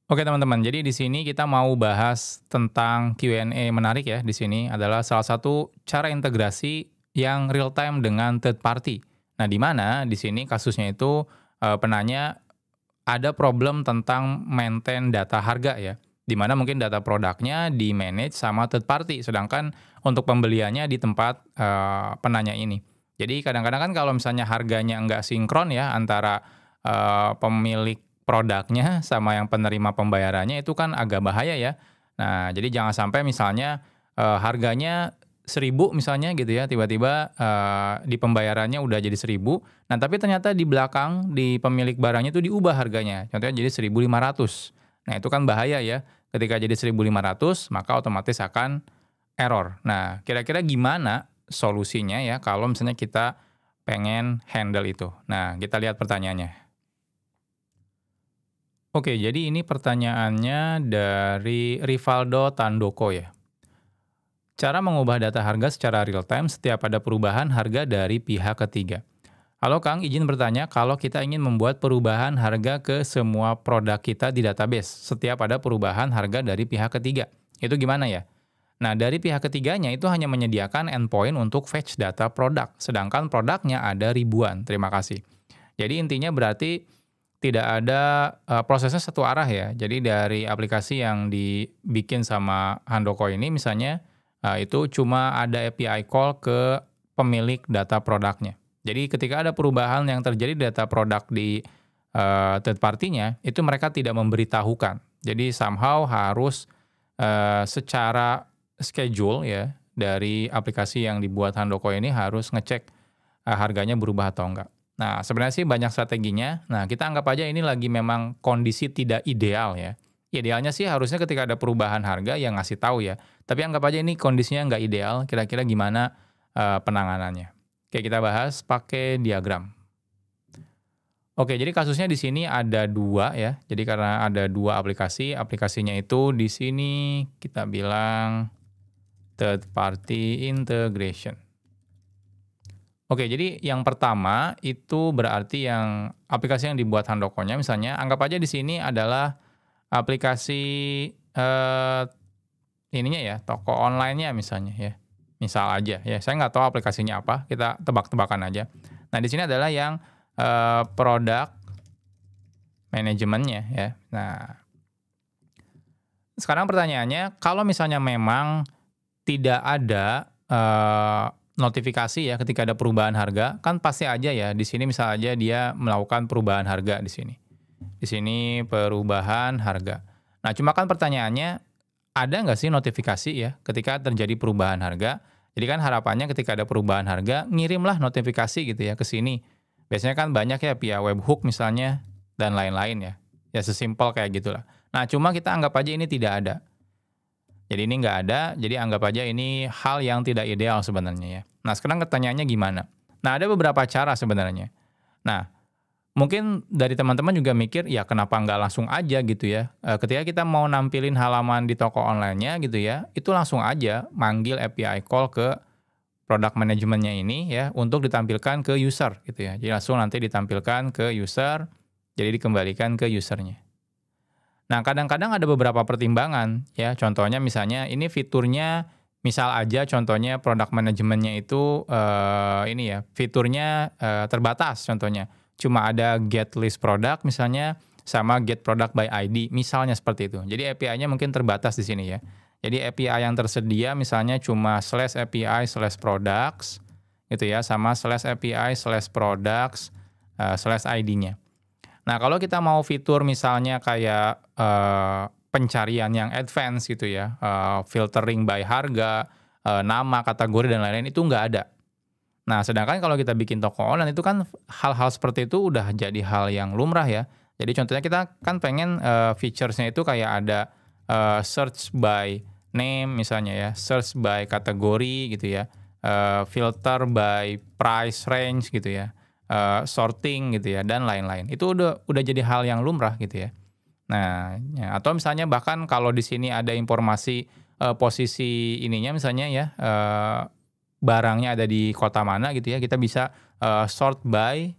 Oke teman-teman, jadi di sini kita mau bahas tentang Q&A menarik ya. Di sini adalah salah satu cara integrasi yang real time dengan third party. Nah, di mana di sini kasusnya itu penanya ada problem tentang maintain data harga ya. Di mana mungkin data produknya di manage sama third party, sedangkan untuk pembeliannya di tempat penanya ini. Jadi kadang-kadang kan kalau misalnya harganya nggak sinkron ya antara pemilik produknya sama yang penerima pembayarannya itu kan agak bahaya ya. Nah, jadi jangan sampai misalnya, harganya 1.000 misalnya gitu ya, tiba-tiba, di pembayarannya udah jadi 1.000, nah tapi ternyata di belakang, di pemilik barangnya itu diubah harganya, contohnya jadi 1.500. Nah, itu kan bahaya ya, ketika jadi 1.500 maka otomatis akan error. Nah, kira-kira gimana solusinya ya kalau misalnya kita pengen handle itu? Nah, kita lihat pertanyaannya. Oke, jadi ini pertanyaannya dari Rivaldo Tandoko ya. Cara mengubah data harga secara real time setiap ada perubahan harga dari pihak ketiga. Halo Kang, izin bertanya kalau kita ingin membuat perubahan harga ke semua produk kita di database setiap ada perubahan harga dari pihak ketiga. Itu gimana ya? Nah, dari pihak ketiganya itu hanya menyediakan endpoint untuk fetch data produk, sedangkan produknya ada ribuan. Terima kasih. Jadi intinya berarti tidak ada, prosesnya satu arah ya. Jadi dari aplikasi yang dibikin sama Handoko ini misalnya, itu cuma ada API call ke pemilik data produknya. Jadi ketika ada perubahan yang terjadi di data produk di, third party-nya, itu mereka tidak memberitahukan. Jadi somehow harus, secara schedule ya, dari aplikasi yang dibuat Handoko ini harus ngecek, harganya berubah atau enggak. Nah, sebenarnya sih banyak strateginya. Nah, kita anggap aja ini lagi memang kondisi tidak ideal ya. Idealnya sih harusnya ketika ada perubahan harga ya ngasih tahu ya. Tapi anggap aja ini kondisinya nggak ideal, kira-kira gimana penanganannya. Oke, kita bahas pakai diagram. Oke, jadi kasusnya di sini ada dua ya. Jadi karena ada dua aplikasi, aplikasinya itu di sini kita bilang third party integration. Oke, jadi yang pertama itu berarti yang aplikasi yang dibuat Handokonya misalnya anggap aja di sini adalah aplikasi, eee, ininya ya, toko online-nya misalnya ya. Misal aja ya, saya nggak tahu aplikasinya apa, kita tebak-tebakan aja. Nah, di sini adalah yang, produk manajemennya ya. Nah, sekarang pertanyaannya kalau misalnya memang tidak ada, notifikasi ya ketika ada perubahan harga, kan pasti aja ya di sini misal aja dia melakukan perubahan harga di sini. Di sini perubahan harga. Nah, cuma kan pertanyaannya, ada nggak sih notifikasi ya ketika terjadi perubahan harga? Jadi kan harapannya ketika ada perubahan harga, ngirimlah notifikasi gitu ya ke sini. Biasanya kan banyak ya via webhook misalnya dan lain-lain ya. Ya sesimpel kayak gitulah. Nah, cuma kita anggap aja ini tidak ada. Jadi ini nggak ada, jadi anggap aja ini hal yang tidak ideal sebenarnya ya. Nah, sekarang pertanyaannya gimana? Nah, ada beberapa cara sebenarnya. Nah, mungkin dari teman-teman juga mikir, ya kenapa nggak langsung aja gitu ya. Ketika kita mau nampilin halaman di toko online-nya gitu ya, itu langsung aja manggil API call ke product manajemennya ini ya, untuk ditampilkan ke user gitu ya. Jadi langsung nanti ditampilkan ke user, jadi dikembalikan ke usernya. Nah, kadang-kadang ada beberapa pertimbangan ya, contohnya misalnya ini fiturnya misal aja contohnya product manajemennya itu, ini ya, fiturnya, terbatas contohnya. Cuma ada get list product misalnya, sama get product by ID, misalnya seperti itu. Jadi API-nya mungkin terbatas di sini ya. Jadi API yang tersedia misalnya cuma /API/products gitu ya, sama /API/products, /ID-nya. Nah, kalau kita mau fitur misalnya kayak, pencarian yang advance gitu ya, filtering by harga, nama, kategori, dan lain-lain itu nggak ada. Nah, sedangkan kalau kita bikin toko online itu kan hal-hal seperti itu udah jadi hal yang lumrah ya. Jadi contohnya kita kan pengen, features-nya itu kayak ada, search by name misalnya ya, search by kategori gitu ya, filter by price range gitu ya, sorting gitu ya, dan lain-lain. Itu udah jadi hal yang lumrah gitu ya. Nah, ya atau misalnya bahkan kalau di sini ada informasi, posisi ininya misalnya ya, barangnya ada di kota mana gitu ya, kita bisa, sort by,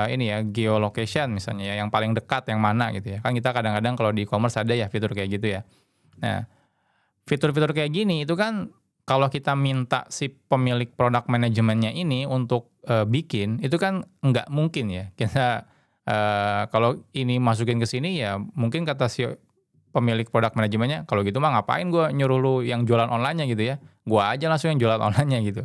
ini ya, geolocation misalnya ya, yang paling dekat yang mana gitu ya. Kan kita kadang-kadang kalau di e-commerce ada ya fitur kayak gitu ya. Nah, fitur-fitur kayak gini itu kan kalau kita minta si pemilik produk manajemennya ini untuk, bikin, itu kan nggak mungkin ya. Kita, kalau ini masukin ke sini ya mungkin kata si pemilik produk manajemennya, "Kalau gitu mah ngapain gua nyuruh lu yang jualan online-nya," gitu ya. "Gua aja langsung yang jualan online-nya," gitu.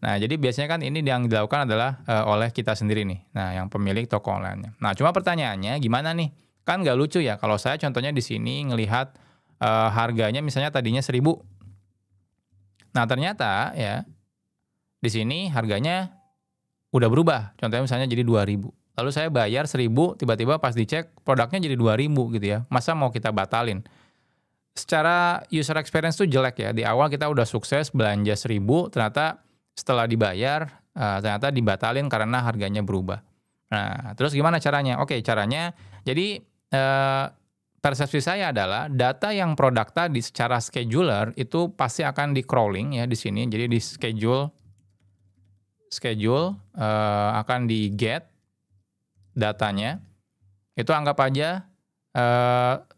Nah, jadi biasanya kan ini yang dilakukan adalah, oleh kita sendiri nih, nah yang pemilik toko online-nya. Nah, cuma pertanyaannya gimana nih? Kan nggak lucu ya kalau saya contohnya di sini ngelihat, harganya misalnya tadinya 1.000. Nah, ternyata ya di sini harganya udah berubah, contohnya misalnya jadi 2.000. Lalu saya bayar 1.000, tiba-tiba pas dicek produknya jadi 2.000 gitu ya. Masa mau kita batalin? Secara user experience tuh jelek ya. Di awal kita udah sukses belanja 1.000, ternyata setelah dibayar, ternyata dibatalin karena harganya berubah. Nah, terus gimana caranya? Oke, caranya jadi, persepsi saya adalah data yang produk tadi secara scheduler itu pasti akan di-crawling ya di sini. Jadi di schedule, akan di-get datanya, itu anggap aja,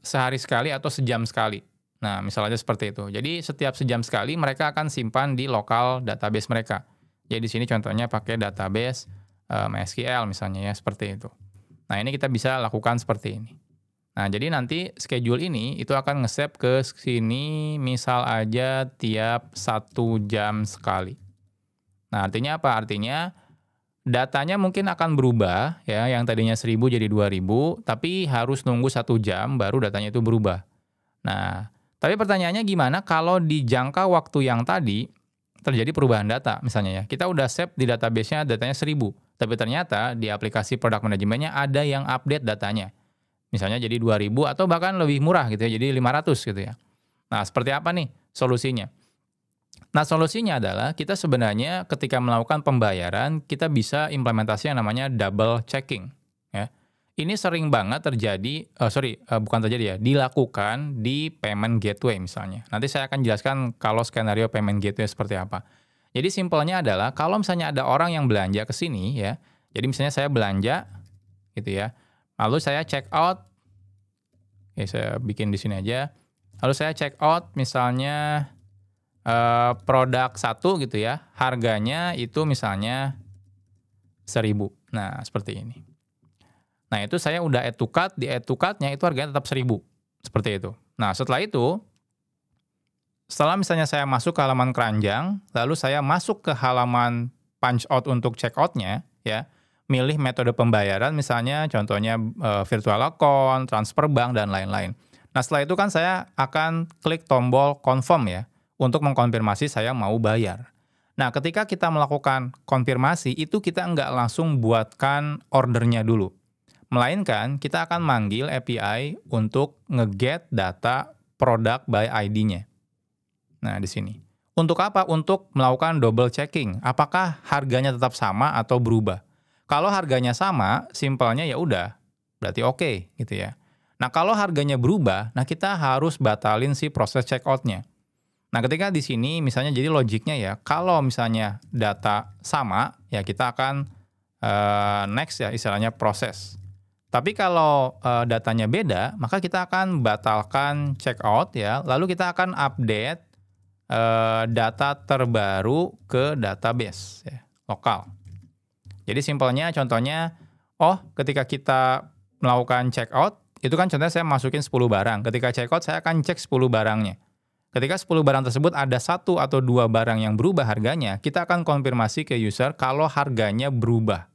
sehari sekali atau sejam sekali. Nah, misalnya seperti itu. Jadi setiap sejam sekali mereka akan simpan di lokal database mereka. Jadi di sini contohnya pakai database, MySQL misalnya ya, seperti itu. Nah, ini kita bisa lakukan seperti ini. Nah, jadi nanti schedule ini itu akan nge-save ke sini misal aja tiap 1 jam sekali. Nah, artinya apa? Artinya datanya mungkin akan berubah ya, yang tadinya 1.000 jadi 2.000, tapi harus nunggu 1 jam baru datanya itu berubah. Nah, tapi pertanyaannya gimana kalau di jangka waktu yang tadi terjadi perubahan data misalnya ya. Kita udah save di database-nya datanya 1.000, tapi ternyata di aplikasi produk manajemennya ada yang update datanya. Misalnya jadi 2.000 atau bahkan lebih murah gitu ya, jadi 500 gitu ya. Nah, seperti apa nih solusinya? Nah, solusinya adalah kita sebenarnya ketika melakukan pembayaran, kita bisa implementasi yang namanya double checking, ya. Ini sering banget terjadi, bukan terjadi ya, dilakukan di payment gateway misalnya. Nanti saya akan jelaskan kalau skenario payment gateway seperti apa. Jadi simpelnya adalah kalau misalnya ada orang yang belanja ke sini ya, jadi misalnya saya belanja gitu ya, lalu saya check out, oke saya bikin di sini aja, lalu saya check out misalnya produk 1 gitu ya, harganya itu misalnya 1.000. Nah, seperti ini. Nah, itu saya udah add to cart, di add to cart-nya itu harganya tetap 1.000, seperti itu. Nah, setelah misalnya saya masuk ke halaman keranjang, lalu saya masuk ke halaman punch out untuk check out-nya, ya, milih metode pembayaran misalnya contohnya virtual account, transfer bank, dan lain-lain. Nah, setelah itu kan saya akan klik tombol confirm ya, untuk mengkonfirmasi saya mau bayar. Nah, ketika kita melakukan konfirmasi, itu kita nggak langsung buatkan ordernya dulu. Melainkan, kita akan manggil API untuk nge-get data product by ID-nya. Nah, di sini. Untuk apa? Untuk melakukan double checking. Apakah harganya tetap sama atau berubah? Kalau harganya sama, simpelnya ya udah, berarti oke, gitu ya. Nah, kalau harganya berubah, nah kita harus batalin si proses checkout-nya. Nah, ketika di sini misalnya jadi logiknya ya, kalau misalnya data sama, ya kita akan next ya, istilahnya proses. Tapi kalau datanya beda, maka kita akan batalkan checkout ya, lalu kita akan update data terbaru ke database ya, lokal. Jadi simpelnya contohnya, ketika kita melakukan checkout, itu kan contohnya saya masukin 10 barang. Ketika checkout saya akan cek 10 barangnya. Ketika 10 barang tersebut ada 1 atau 2 barang yang berubah harganya, kita akan konfirmasi ke user kalau harganya berubah.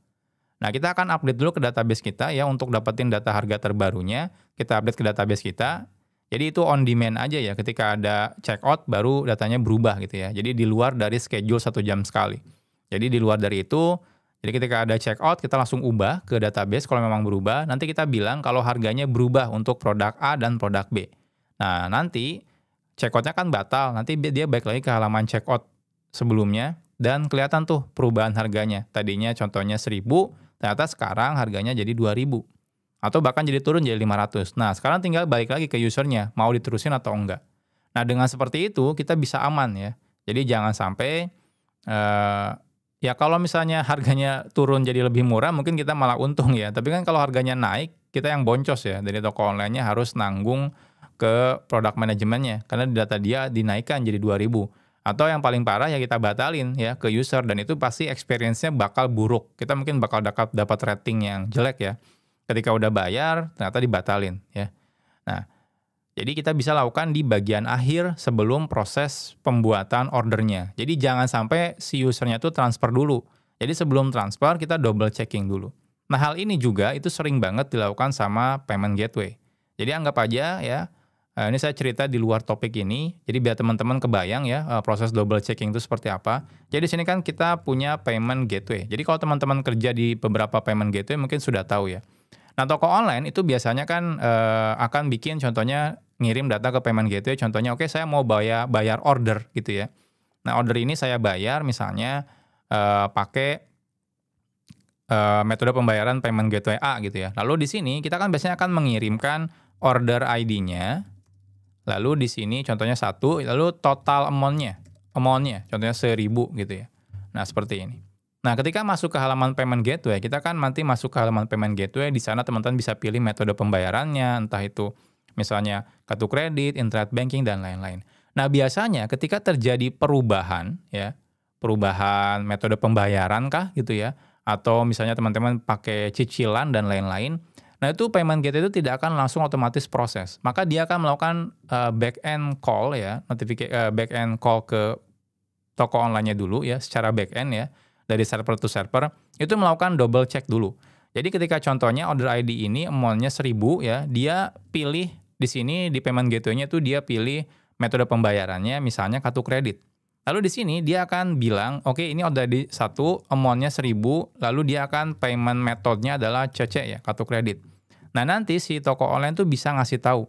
Nah, kita akan update dulu ke database kita ya untuk dapetin data harga terbarunya, kita update ke database kita. Jadi itu on demand aja ya, ketika ada checkout baru datanya berubah gitu ya. Jadi di luar dari schedule 1 jam sekali. Jadi di luar dari itu, jadi ketika ada checkout kita langsung ubah ke database kalau memang berubah, nanti kita bilang kalau harganya berubah untuk produk A dan produk B. Nah, nanti checkout-nya kan batal, nanti dia balik lagi ke halaman checkout sebelumnya, dan kelihatan tuh perubahan harganya. Tadinya contohnya 1.000, ternyata sekarang harganya jadi 2.000. Atau bahkan jadi turun jadi 500. Nah, sekarang tinggal balik lagi ke usernya, mau diterusin atau enggak. Nah, dengan seperti itu, kita bisa aman ya. Jadi jangan sampai Ya kalau misalnya harganya turun jadi lebih murah mungkin kita malah untung ya, tapi kan kalau harganya naik, kita yang boncos ya, dari toko online-nya harus nanggung ke produk manajemennya, karena data dia dinaikkan jadi 2.000. Atau yang paling parah ya kita batalin ya ke user dan itu pasti experience-nya bakal buruk. Kita mungkin bakal dapat rating yang jelek ya. Ketika udah bayar ternyata dibatalin ya. Nah, jadi kita bisa lakukan di bagian akhir sebelum proses pembuatan ordernya. Jadi jangan sampai si usernya tuh transfer dulu. Jadi sebelum transfer kita double checking dulu. Nah hal ini juga itu sering banget dilakukan sama payment gateway. Jadi anggap aja ya, ini saya cerita di luar topik ini. Jadi biar teman-teman kebayang ya proses double checking itu seperti apa. Jadi di sini kan kita punya payment gateway. Jadi kalau teman-teman kerja di beberapa payment gateway mungkin sudah tahu ya. Nah, toko online itu biasanya kan akan bikin contohnya ngirim data ke payment gateway, contohnya oke saya mau bayar order gitu ya. Nah, order ini saya bayar misalnya pakai metode pembayaran payment gateway A gitu ya. Lalu di sini kita kan biasanya akan mengirimkan order ID-nya, lalu di sini contohnya 1, lalu total amount-nya, contohnya 1.000 gitu ya. Nah, seperti ini. Nah, ketika masuk ke halaman payment gateway, kita kan nanti masuk ke halaman payment gateway, di sana teman-teman bisa pilih metode pembayarannya, entah itu misalnya kartu kredit, internet banking, dan lain-lain. Nah, biasanya ketika terjadi perubahan, ya, perubahan metode pembayaran kah gitu ya, atau misalnya teman-teman pakai cicilan dan lain-lain, nah itu payment gateway itu tidak akan langsung otomatis proses. Maka dia akan melakukan back-end call ya, back-end call ke toko online-nya dulu ya, secara back-end ya, dari server to server, itu melakukan double check dulu. Jadi ketika contohnya order ID ini amount-nya 1.000 ya, dia pilih di sini di payment gateway-nya itu dia pilih metode pembayarannya misalnya kartu kredit. Lalu di sini dia akan bilang, oke ini order ID 1, amount-nya 1.000, lalu dia akan payment method-nya adalah CC ya, kartu kredit. Nah nanti si toko online tuh bisa ngasih tahu,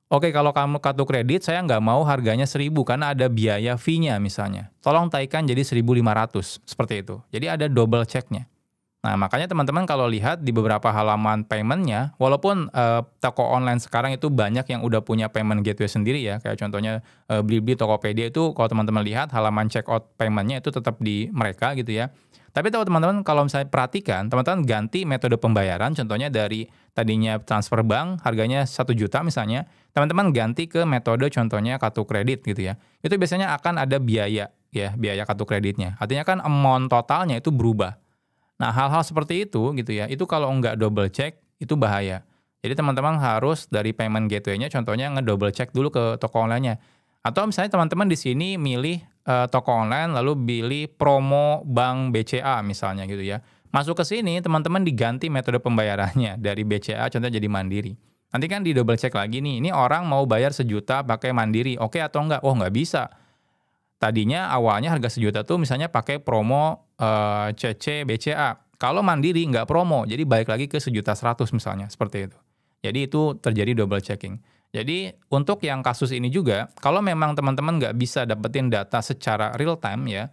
oke, kalau kamu kartu kredit, saya nggak mau harganya 1.000 karena ada biaya fee-nya misalnya. Tolong taikan jadi 1.500, seperti itu. Jadi ada double check-nya. Nah, makanya teman-teman kalau lihat di beberapa halaman payment-nya, walaupun toko online sekarang itu banyak yang udah punya payment gateway sendiri ya, kayak contohnya Blibli, Tokopedia itu kalau teman-teman lihat halaman checkout payment-nya itu tetap di mereka gitu ya. Tapi tahu teman-teman kalau misalnya perhatikan, teman-teman ganti metode pembayaran, contohnya dari tadinya transfer bank harganya 1 juta misalnya, teman-teman ganti ke metode contohnya kartu kredit gitu ya. Itu biasanya akan ada biaya ya, biaya kartu kreditnya. Artinya kan amount totalnya itu berubah. Nah, hal-hal seperti itu gitu ya, itu kalau nggak double check itu bahaya. Jadi teman-teman harus dari payment gateway-nya contohnya nge-double check dulu ke toko online-nya. Atau misalnya teman-teman di sini milih toko online lalu pilih promo bank BCA misalnya gitu ya. Masuk ke sini teman-teman diganti metode pembayarannya dari BCA contohnya jadi Mandiri. Nanti kan di double check lagi nih, ini orang mau bayar 1 juta pakai Mandiri, oke atau enggak? Oh nggak bisa. Tadinya awalnya harga 1 juta tuh misalnya pakai promo CC BCA. Kalau Mandiri nggak promo, jadi balik lagi ke 1.100.000 misalnya, seperti itu. Jadi itu terjadi double checking. Jadi untuk yang kasus ini juga, kalau memang teman-teman nggak bisa dapetin data secara real time ya,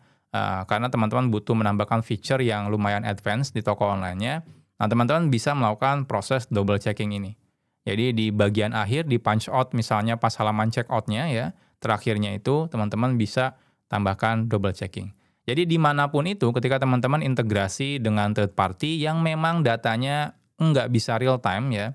karena teman-teman butuh menambahkan feature yang lumayan advance di toko online-nya, nah teman-teman bisa melakukan proses double checking ini. Jadi di bagian akhir, di punch out misalnya pas halaman check out-nya ya, terakhirnya itu teman-teman bisa tambahkan double checking. Jadi dimanapun itu ketika teman-teman integrasi dengan third party yang memang datanya nggak bisa real time ya,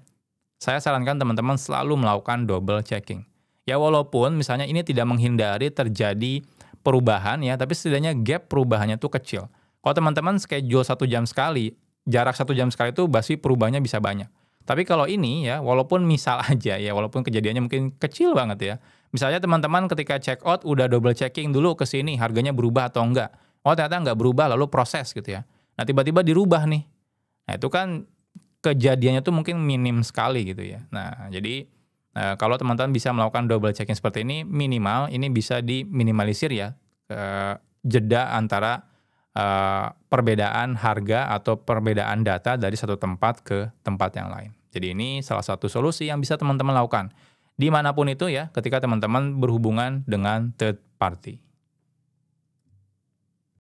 saya sarankan teman-teman selalu melakukan double checking. Ya walaupun misalnya ini tidak menghindari terjadi perubahan ya, tapi setidaknya gap perubahannya itu kecil. Kalau teman-teman schedule 1 jam sekali, jarak 1 jam sekali itu pasti perubahannya bisa banyak. Tapi kalau ini ya, walaupun misal aja ya, walaupun kejadiannya mungkin kecil banget ya. Misalnya teman-teman ketika check out udah double checking dulu ke sini harganya berubah atau enggak. Oh ternyata enggak berubah lalu proses gitu ya. Nah tiba-tiba dirubah nih. Nah itu kan kejadiannya tuh mungkin minim sekali gitu ya. Nah jadi kalau teman-teman bisa melakukan double checking seperti ini minimal ini bisa diminimalisir ya jeda antara perbedaan harga atau perbedaan data dari satu tempat ke tempat yang lain. Jadi ini salah satu solusi yang bisa teman-teman lakukan dimanapun itu ya ketika teman-teman berhubungan dengan third party.